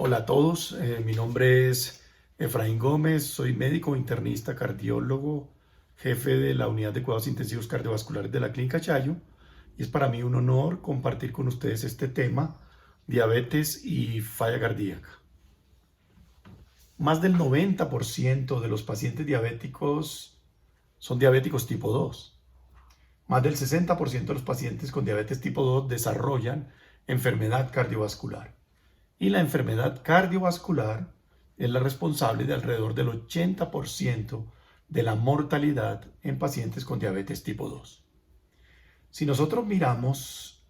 Hola a todos, mi nombre es Efraín Gómez, soy médico internista, cardiólogo, jefe de la unidad de cuidados intensivos cardiovasculares de la Clínica Chayo, y es para mí un honor compartir con ustedes este tema, diabetes y falla cardíaca. Más del 90% de los pacientes diabéticos son diabéticos tipo 2. Más del 60% de los pacientes con diabetes tipo 2 desarrollan enfermedad cardiovascular. Y la enfermedad cardiovascular es la responsable de alrededor del 80% de la mortalidad en pacientes con diabetes tipo 2. Si nosotros miramos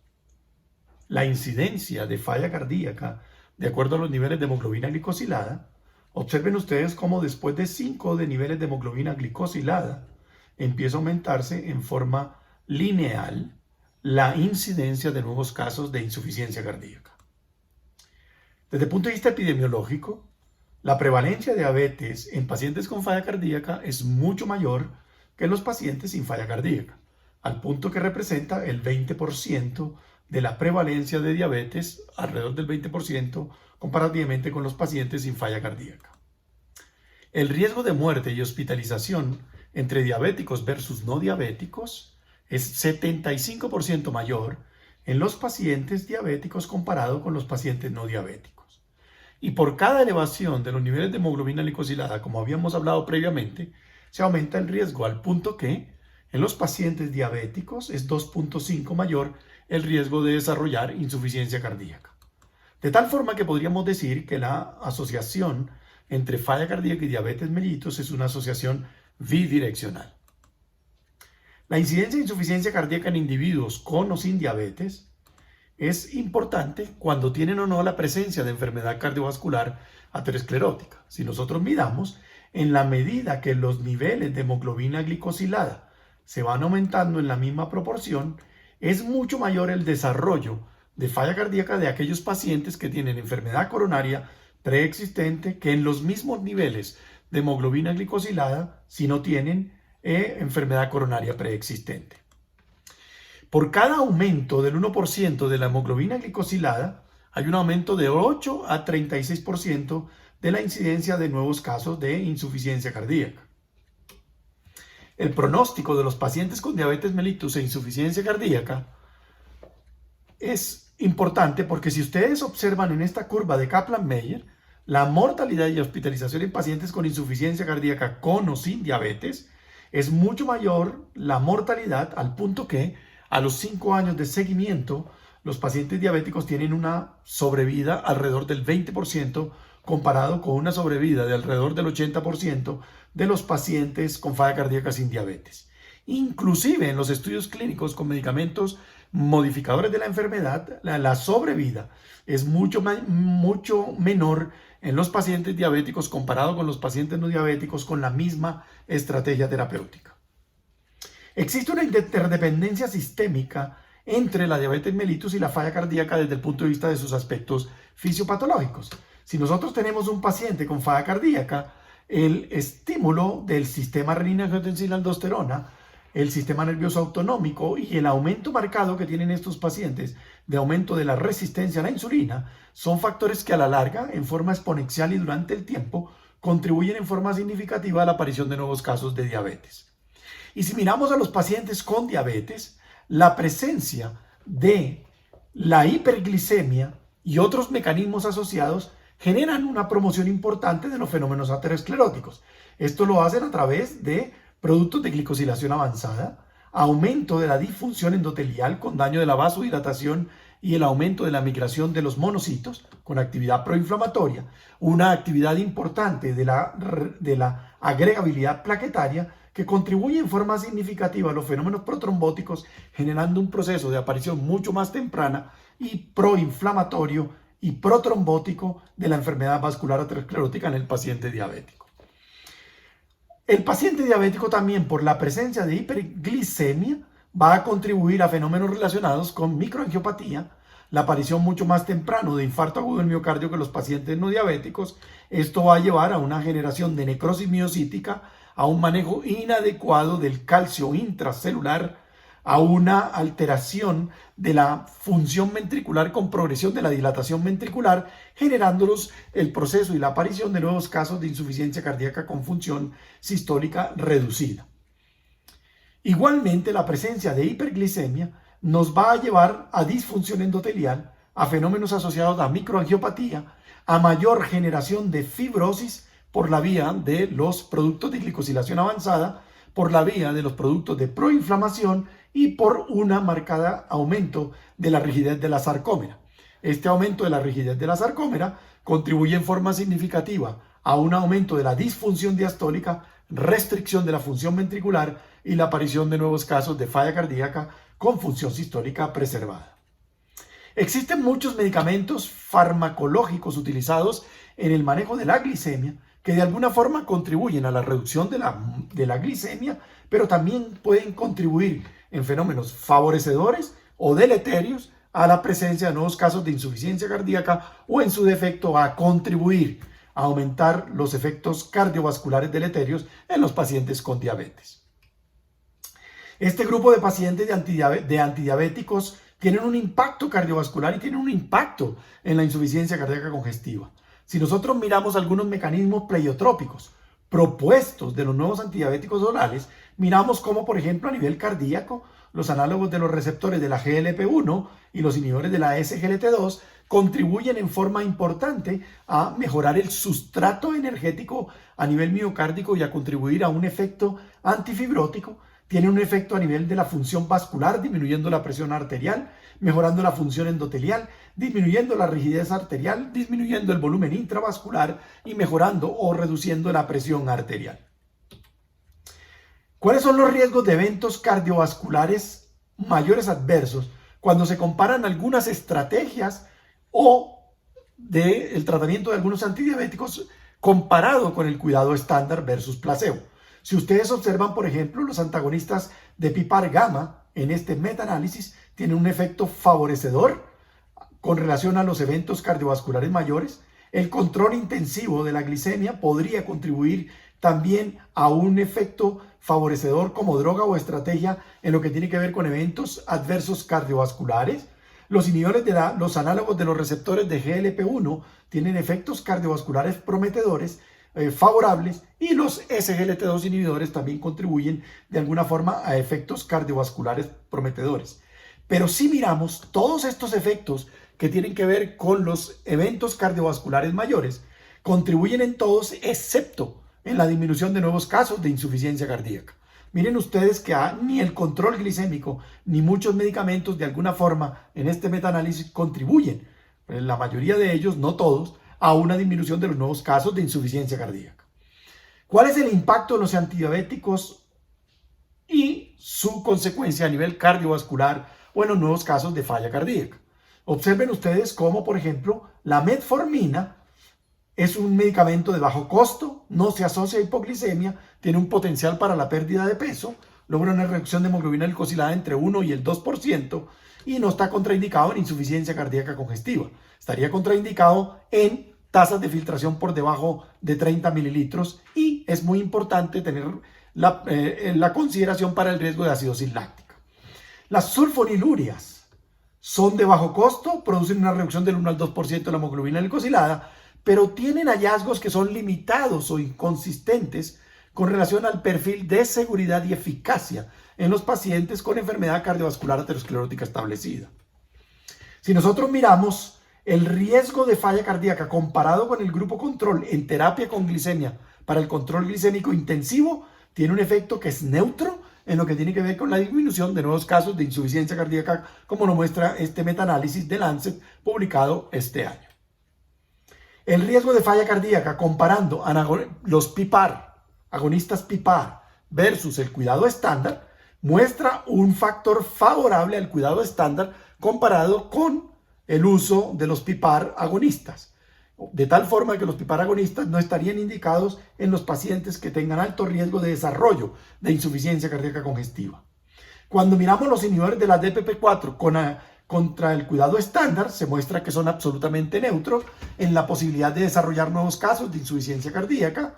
la incidencia de falla cardíaca de acuerdo a los niveles de hemoglobina glicosilada, observen ustedes cómo después de 5 de niveles de hemoglobina glicosilada empieza a aumentarse en forma lineal la incidencia de nuevos casos de insuficiencia cardíaca. Desde el punto de vista epidemiológico, la prevalencia de diabetes en pacientes con falla cardíaca es mucho mayor que en los pacientes sin falla cardíaca, al punto que representa el 20% de la prevalencia de diabetes, alrededor del 20%, comparativamente con los pacientes sin falla cardíaca. El riesgo de muerte y hospitalización entre diabéticos versus no diabéticos es 75% mayor en los pacientes diabéticos comparado con los pacientes no diabéticos. Y por cada elevación de los niveles de hemoglobina glicosilada, como habíamos hablado previamente, se aumenta el riesgo al punto que en los pacientes diabéticos es 2.5 mayor el riesgo de desarrollar insuficiencia cardíaca. De tal forma que podríamos decir que la asociación entre falla cardíaca y diabetes mellitus es una asociación bidireccional. La incidencia de insuficiencia cardíaca en individuos con o sin diabetes es importante cuando tienen o no la presencia de enfermedad cardiovascular aterosclerótica. Si nosotros miramos, en la medida que los niveles de hemoglobina glicosilada se van aumentando en la misma proporción, es mucho mayor el desarrollo de falla cardíaca de aquellos pacientes que tienen enfermedad coronaria preexistente que en los mismos niveles de hemoglobina glicosilada si no tienen enfermedad coronaria preexistente. Por cada aumento del 1% de la hemoglobina glicosilada, hay un aumento de 8 a 36% de la incidencia de nuevos casos de insuficiencia cardíaca. El pronóstico de los pacientes con diabetes mellitus e insuficiencia cardíaca es importante porque si ustedes observan en esta curva de Kaplan-Meier, la mortalidad y hospitalización en pacientes con insuficiencia cardíaca con o sin diabetes es mucho mayor la mortalidad al punto que a los 5 años de seguimiento, los pacientes diabéticos tienen una sobrevida alrededor del 20% comparado con una sobrevida de alrededor del 80% de los pacientes con falla cardíaca sin diabetes. Inclusive en los estudios clínicos con medicamentos modificadores de la enfermedad, la sobrevida es mucho menor en los pacientes diabéticos comparado con los pacientes no diabéticos con la misma estrategia terapéutica. Existe una interdependencia sistémica entre la diabetes mellitus y la falla cardíaca desde el punto de vista de sus aspectos fisiopatológicos. Si nosotros tenemos un paciente con falla cardíaca, el estímulo del sistema renina-angiotensina-aldosterona, el sistema nervioso autonómico y el aumento marcado que tienen estos pacientes de aumento de la resistencia a la insulina son factores que a la larga, en forma exponencial y durante el tiempo, contribuyen en forma significativa a la aparición de nuevos casos de diabetes. Y si miramos a los pacientes con diabetes, la presencia de la hiperglicemia y otros mecanismos asociados generan una promoción importante de los fenómenos ateroscleróticos. Esto lo hacen a través de productos de glicosilación avanzada, aumento de la disfunción endotelial con daño de la vasodilatación y el aumento de la migración de los monocitos con actividad proinflamatoria, una actividad importante de la agregabilidad plaquetaria que contribuye en forma significativa a los fenómenos protrombóticos, generando un proceso de aparición mucho más temprana y proinflamatorio y protrombótico de la enfermedad vascular aterosclerótica en el paciente diabético. El paciente diabético también, por la presencia de hiperglicemia, va a contribuir a fenómenos relacionados con microangiopatía, la aparición mucho más temprano de infarto agudo del miocardio que los pacientes no diabéticos. Esto va a llevar a una generación de necrosis miocítica, a un manejo inadecuado del calcio intracelular, a una alteración de la función ventricular con progresión de la dilatación ventricular, generándolos el proceso y la aparición de nuevos casos de insuficiencia cardíaca con función sistólica reducida. Igualmente, la presencia de hiperglicemia nos va a llevar a disfunción endotelial, a fenómenos asociados a microangiopatía, a mayor generación de fibrosis por la vía de los productos de glicosilación avanzada, por la vía de los productos de proinflamación y por un marcado aumento de la rigidez de la sarcómera. Este aumento de la rigidez de la sarcómera contribuye en forma significativa a un aumento de la disfunción diastólica, restricción de la función ventricular y la aparición de nuevos casos de falla cardíaca con función sistólica preservada. Existen muchos medicamentos farmacológicos utilizados en el manejo de la glicemia que de alguna forma contribuyen a la reducción de la glicemia, pero también pueden contribuir en fenómenos favorecedores o deleterios a la presencia de nuevos casos de insuficiencia cardíaca o en su defecto a contribuir a aumentar los efectos cardiovasculares deleterios en los pacientes con diabetes. Este grupo de pacientes de antidiabéticos tienen un impacto cardiovascular y tienen un impacto en la insuficiencia cardíaca congestiva. Si nosotros miramos algunos mecanismos pleiotrópicos propuestos de los nuevos antidiabéticos orales, miramos cómo, por ejemplo, a nivel cardíaco, los análogos de los receptores de la GLP-1 y los inhibidores de la SGLT2 contribuyen en forma importante a mejorar el sustrato energético a nivel miocárdico y a contribuir a un efecto antifibrótico. Tiene un efecto a nivel de la función vascular, disminuyendo la presión arterial, mejorando la función endotelial, disminuyendo la rigidez arterial, disminuyendo el volumen intravascular y mejorando o reduciendo la presión arterial. ¿Cuáles son los riesgos de eventos cardiovasculares mayores adversos cuando se comparan algunas estrategias o del tratamiento de algunos antidiabéticos comparado con el cuidado estándar versus placebo? Si ustedes observan, por ejemplo, los antagonistas de PPAR gamma en este metaanálisis tienen un efecto favorecedor con relación a los eventos cardiovasculares mayores. El control intensivo de la glicemia podría contribuir también a un efecto favorecedor como droga o estrategia en lo que tiene que ver con eventos adversos cardiovasculares. Los inhibidores los análogos de los receptores de GLP-1 tienen efectos cardiovasculares prometedores, favorables, y los SGLT2 inhibidores también contribuyen de alguna forma a efectos cardiovasculares prometedores. Pero si miramos todos estos efectos que tienen que ver con los eventos cardiovasculares mayores, contribuyen en todos excepto en la disminución de nuevos casos de insuficiencia cardíaca. Miren ustedes que ni el control glicémico ni muchos medicamentos de alguna forma en este metaanálisis contribuyen, la mayoría de ellos, no todos, a una disminución de los nuevos casos de insuficiencia cardíaca. ¿Cuál es el impacto de los antidiabéticos y su consecuencia a nivel cardiovascular o en los nuevos casos de falla cardíaca? Observen ustedes cómo, por ejemplo, la metformina es un medicamento de bajo costo, no se asocia a hipoglicemia, tiene un potencial para la pérdida de peso, logra una reducción de hemoglobina glicosilada entre 1 y el 2% y no está contraindicado en insuficiencia cardíaca congestiva. Estaría contraindicado en tasas de filtración por debajo de 30 mililitros y es muy importante tener la consideración para el riesgo de acidosis láctica. Las sulfonilurias son de bajo costo, producen una reducción del 1 al 2% de la hemoglobina glicosilada, pero tienen hallazgos que son limitados o inconsistentes con relación al perfil de seguridad y eficacia en los pacientes con enfermedad cardiovascular aterosclerótica establecida. Si nosotros miramos el riesgo de falla cardíaca comparado con el grupo control en terapia con glicemia para el control glicémico intensivo, tiene un efecto que es neutro en lo que tiene que ver con la disminución de nuevos casos de insuficiencia cardíaca, como lo muestra este metaanálisis de Lancet publicado este año. El riesgo de falla cardíaca comparando los PPAR, agonistas PPAR, versus el cuidado estándar, muestra un factor favorable al cuidado estándar comparado con el uso de los PPAR agonistas, de tal forma que los PPAR agonistas no estarían indicados en los pacientes que tengan alto riesgo de desarrollo de insuficiencia cardíaca congestiva. Cuando miramos los inhibidores de la DPP-4 contra el cuidado estándar, se muestra que son absolutamente neutros en la posibilidad de desarrollar nuevos casos de insuficiencia cardíaca.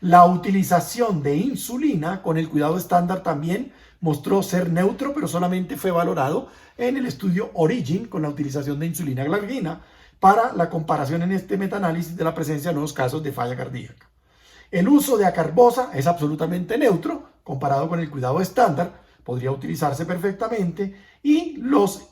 La utilización de insulina con el cuidado estándar también mostró ser neutro, pero solamente fue valorado en el estudio Origin con la utilización de insulina glargina para la comparación en este metaanálisis de la presencia de nuevos casos de falla cardíaca. El uso de acarbosa es absolutamente neutro comparado con el cuidado estándar, podría utilizarse perfectamente, y los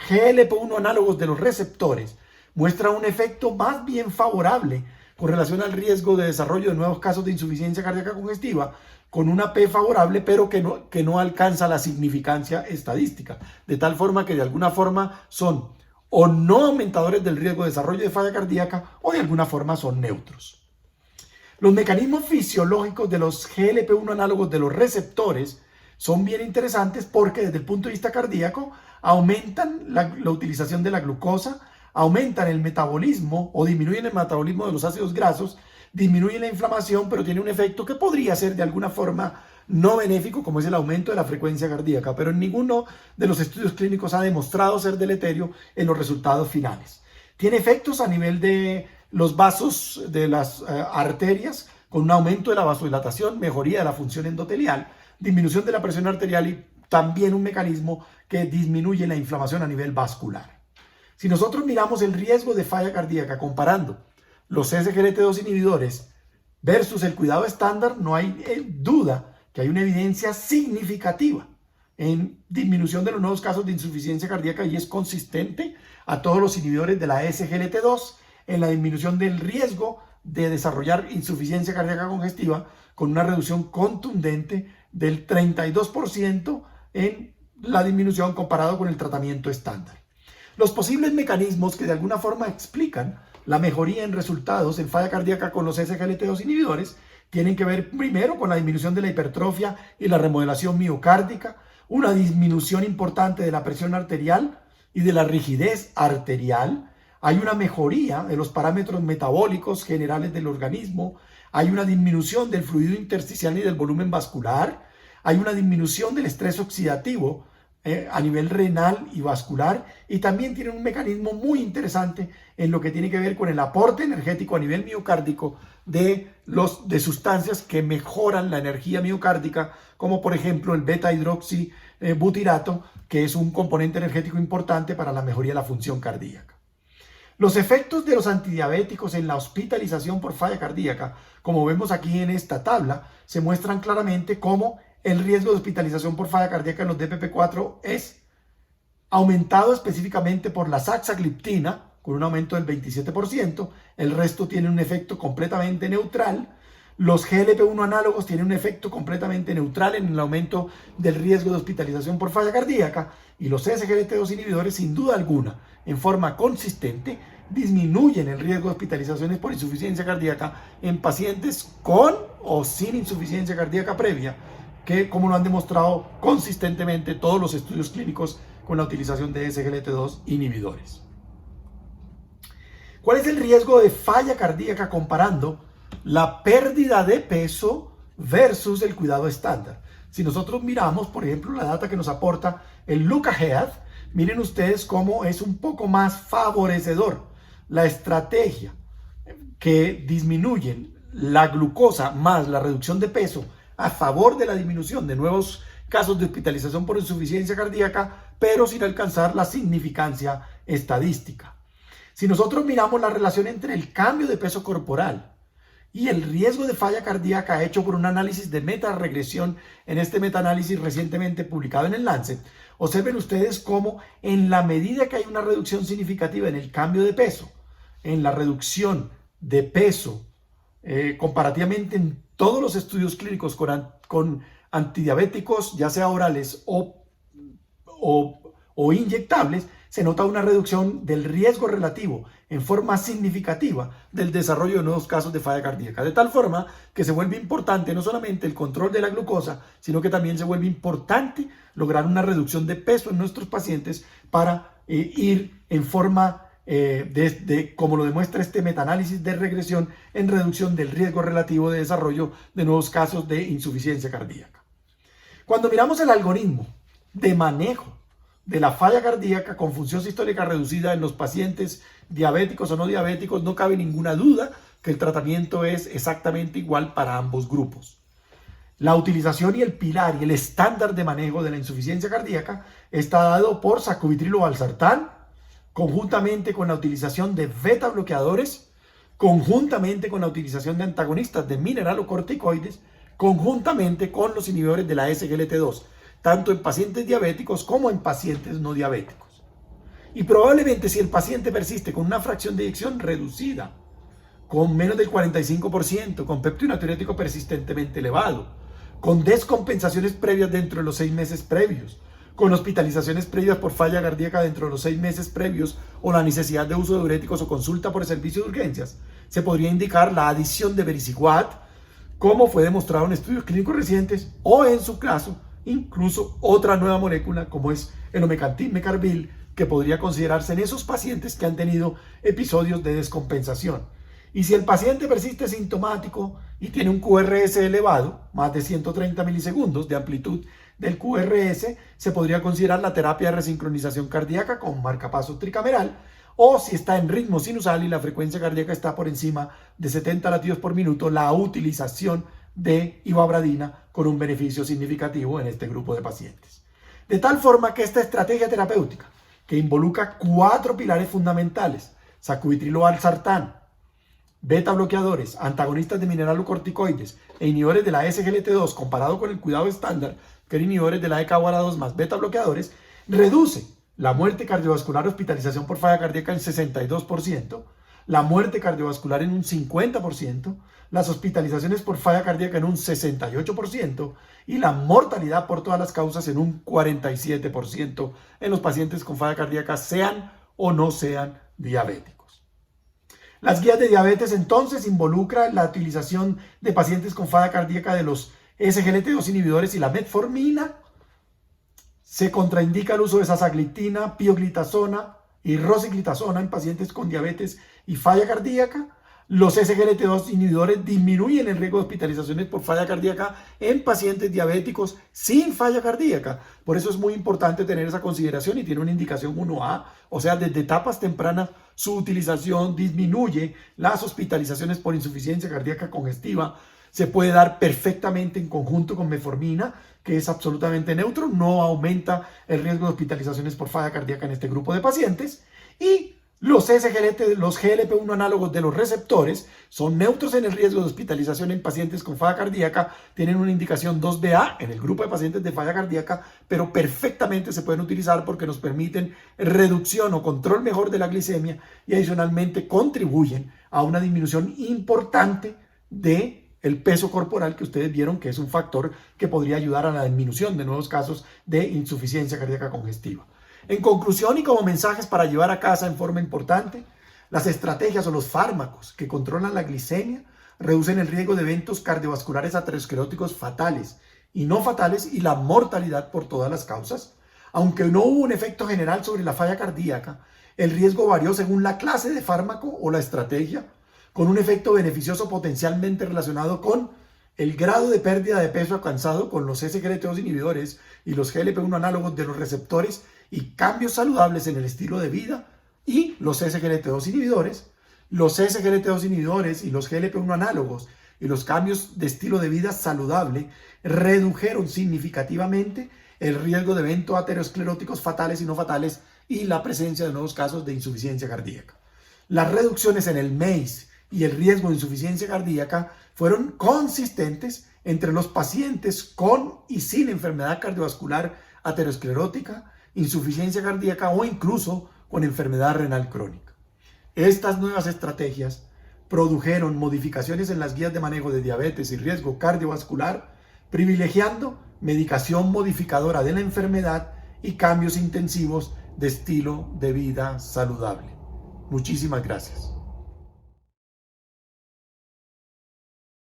GLP-1 análogos de los receptores muestran un efecto más bien favorable con relación al riesgo de desarrollo de nuevos casos de insuficiencia cardíaca congestiva, con una P favorable, pero que no alcanza la significancia estadística, de tal forma que de alguna forma son o no aumentadores del riesgo de desarrollo de falla cardíaca o de alguna forma son neutros. Los mecanismos fisiológicos de los GLP-1 análogos de los receptores son bien interesantes porque desde el punto de vista cardíaco aumentan la utilización de la glucosa, aumentan el metabolismo o disminuyen el metabolismo de los ácidos grasos, disminuyen la inflamación, pero tiene un efecto que podría ser de alguna forma no benéfico, como es el aumento de la frecuencia cardíaca, pero en ninguno de los estudios clínicos ha demostrado ser deleterio en los resultados finales. Tiene efectos a nivel de los vasos de las arterias, con un aumento de la vasodilatación, mejoría de la función endotelial, disminución de la presión arterial y también un mecanismo que disminuye la inflamación a nivel vascular. Si nosotros miramos el riesgo de falla cardíaca comparando los SGLT2 inhibidores versus el cuidado estándar, no hay duda que hay una evidencia significativa en disminución de los nuevos casos de insuficiencia cardíaca y es consistente a todos los inhibidores de la SGLT2 en la disminución del riesgo de desarrollar insuficiencia cardíaca congestiva con una reducción contundente del 32% en la disminución comparado con el tratamiento estándar. Los posibles mecanismos que de alguna forma explican la mejoría en resultados en falla cardíaca con los SGLT2 inhibidores tienen que ver primero con la disminución de la hipertrofia y la remodelación miocárdica, una disminución importante de la presión arterial y de la rigidez arterial, hay una mejoría de los parámetros metabólicos generales del organismo, hay una disminución del fluido intersticial y del volumen vascular, hay una disminución del estrés oxidativo a nivel renal y vascular y también tiene un mecanismo muy interesante en lo que tiene que ver con el aporte energético a nivel miocárdico de sustancias que mejoran la energía miocárdica, como por ejemplo el beta-hidroxibutirato, que es un componente energético importante para la mejoría de la función cardíaca. Los efectos de los antidiabéticos en la hospitalización por falla cardíaca, como vemos aquí en esta tabla, se muestran claramente cómo el riesgo de hospitalización por falla cardíaca en los DPP-4 es aumentado específicamente por la saxagliptina, con un aumento del 27%, el resto tiene un efecto completamente neutral. Los GLP-1 análogos tienen un efecto completamente neutral en el aumento del riesgo de hospitalización por falla cardíaca y los SGLT2 inhibidores, sin duda alguna, en forma consistente, disminuyen el riesgo de hospitalizaciones por insuficiencia cardíaca en pacientes con o sin insuficiencia cardíaca previa, que como lo han demostrado consistentemente todos los estudios clínicos con la utilización de SGLT2 inhibidores. ¿Cuál es el riesgo de falla cardíaca comparando la pérdida de peso versus el cuidado estándar? Si nosotros miramos, por ejemplo, la data que nos aporta el Lookahead, miren ustedes cómo es un poco más favorecedor la estrategia que disminuyen la glucosa más la reducción de peso a favor de la disminución de nuevos casos de hospitalización por insuficiencia cardíaca, pero sin alcanzar la significancia estadística. Si nosotros miramos la relación entre el cambio de peso corporal y el riesgo de falla cardíaca hecho por un análisis de metaregresión en este metaanálisis recientemente publicado en el Lancet, observen ustedes cómo en la medida que hay una reducción significativa en el cambio de peso, en la reducción de peso comparativamente en todos los estudios clínicos con antidiabéticos, ya sea orales o inyectables, se nota una reducción del riesgo relativo en forma significativa del desarrollo de nuevos casos de falla cardíaca, de tal forma que se vuelve importante no solamente el control de la glucosa, sino que también se vuelve importante lograr una reducción de peso en nuestros pacientes para ir en forma como lo demuestra este metaanálisis de regresión, en reducción del riesgo relativo de desarrollo de nuevos casos de insuficiencia cardíaca. Cuando miramos el algoritmo de manejo de la falla cardíaca con función sistólica reducida en los pacientes diabéticos o no diabéticos, no cabe ninguna duda que el tratamiento es exactamente igual para ambos grupos. La utilización y el pilar y el estándar de manejo de la insuficiencia cardíaca está dado por sacubitrilo valsartán, conjuntamente con la utilización de beta bloqueadores, conjuntamente con la utilización de antagonistas de mineralocorticoides, conjuntamente con los inhibidores de la SGLT2, tanto en pacientes diabéticos como en pacientes no diabéticos. Y probablemente si el paciente persiste con una fracción de eyección reducida, con menos del 45%, con péptido natriurético persistentemente elevado, con descompensaciones previas dentro de los 6 meses previos, con hospitalizaciones previas por falla cardíaca dentro de los 6 meses previos o la necesidad de uso de diuréticos o consulta por el servicio de urgencias, se podría indicar la adición de vericiguat, como fue demostrado en estudios clínicos recientes, o en su caso, incluso otra nueva molécula como es el omecamtiv mecarbil, que podría considerarse en esos pacientes que han tenido episodios de descompensación. Y si el paciente persiste sintomático y tiene un QRS elevado, más de 130 milisegundos de amplitud del QRS, se podría considerar la terapia de resincronización cardíaca con marcapaso tricameral, o si está en ritmo sinusal y la frecuencia cardíaca está por encima de 70 latidos por minuto, la utilización de ivabradina con un beneficio significativo en este grupo de pacientes. De tal forma que esta estrategia terapéutica, que involucra 4 pilares fundamentales: sacubitrilo valsartán, beta bloqueadores, antagonistas de mineralocorticoides e inhibidores de la SGLT2, comparado con el cuidado estándar, que eran inhibidores de la EKA-2 más beta bloqueadores, reduce la muerte cardiovascular, hospitalización por falla cardíaca en 62%, la muerte cardiovascular en un 50%, las hospitalizaciones por falla cardíaca en un 68% y la mortalidad por todas las causas en un 47% en los pacientes con falla cardíaca, sean o no sean diabéticos. Las guías de diabetes entonces involucran la utilización de pacientes con falla cardíaca de los SGLT2 inhibidores y la metformina. Se contraindica el uso de sasagliptina, pioglitazona y rosiglitazona en pacientes con diabetes y falla cardíaca. Los SGLT2 inhibidores disminuyen el riesgo de hospitalizaciones por falla cardíaca en pacientes diabéticos sin falla cardíaca. Por eso es muy importante tener esa consideración y tiene una indicación 1A, o sea, desde etapas tempranas su utilización disminuye las hospitalizaciones por insuficiencia cardíaca congestiva. Se puede dar perfectamente en conjunto con metformina, que es absolutamente neutro, no aumenta el riesgo de hospitalizaciones por falla cardíaca en este grupo de pacientes. Y los GLP-1 análogos de los receptores son neutros en el riesgo de hospitalización en pacientes con falla cardíaca, tienen una indicación 2BA en el grupo de pacientes de falla cardíaca, pero perfectamente se pueden utilizar porque nos permiten reducción o control mejor de la glicemia y adicionalmente contribuyen a una disminución importante de el peso corporal, que ustedes vieron que es un factor que podría ayudar a la disminución de nuevos casos de insuficiencia cardíaca congestiva. En conclusión y como mensajes para llevar a casa en forma importante, las estrategias o los fármacos que controlan la glicemia reducen el riesgo de eventos cardiovasculares ateroscleróticos fatales y no fatales y la mortalidad por todas las causas. Aunque no hubo un efecto general sobre la falla cardíaca, el riesgo varió según la clase de fármaco o la estrategia, con un efecto beneficioso potencialmente relacionado con el grado de pérdida de peso alcanzado con los SGLT2 inhibidores y los GLP-1 análogos de los receptores y cambios saludables en el estilo de vida y los SGLT2 inhibidores. Los SGLT2 inhibidores y los GLP-1 análogos y los cambios de estilo de vida saludable redujeron significativamente el riesgo de eventos ateroscleróticos fatales y no fatales y la presencia de nuevos casos de insuficiencia cardíaca. Las reducciones en el MACE y el riesgo de insuficiencia cardíaca fueron consistentes entre los pacientes con y sin enfermedad cardiovascular aterosclerótica, insuficiencia cardíaca o incluso con enfermedad renal crónica. Estas nuevas estrategias produjeron modificaciones en las guías de manejo de diabetes y riesgo cardiovascular, privilegiando medicación modificadora de la enfermedad y cambios intensivos de estilo de vida saludable. Muchísimas gracias.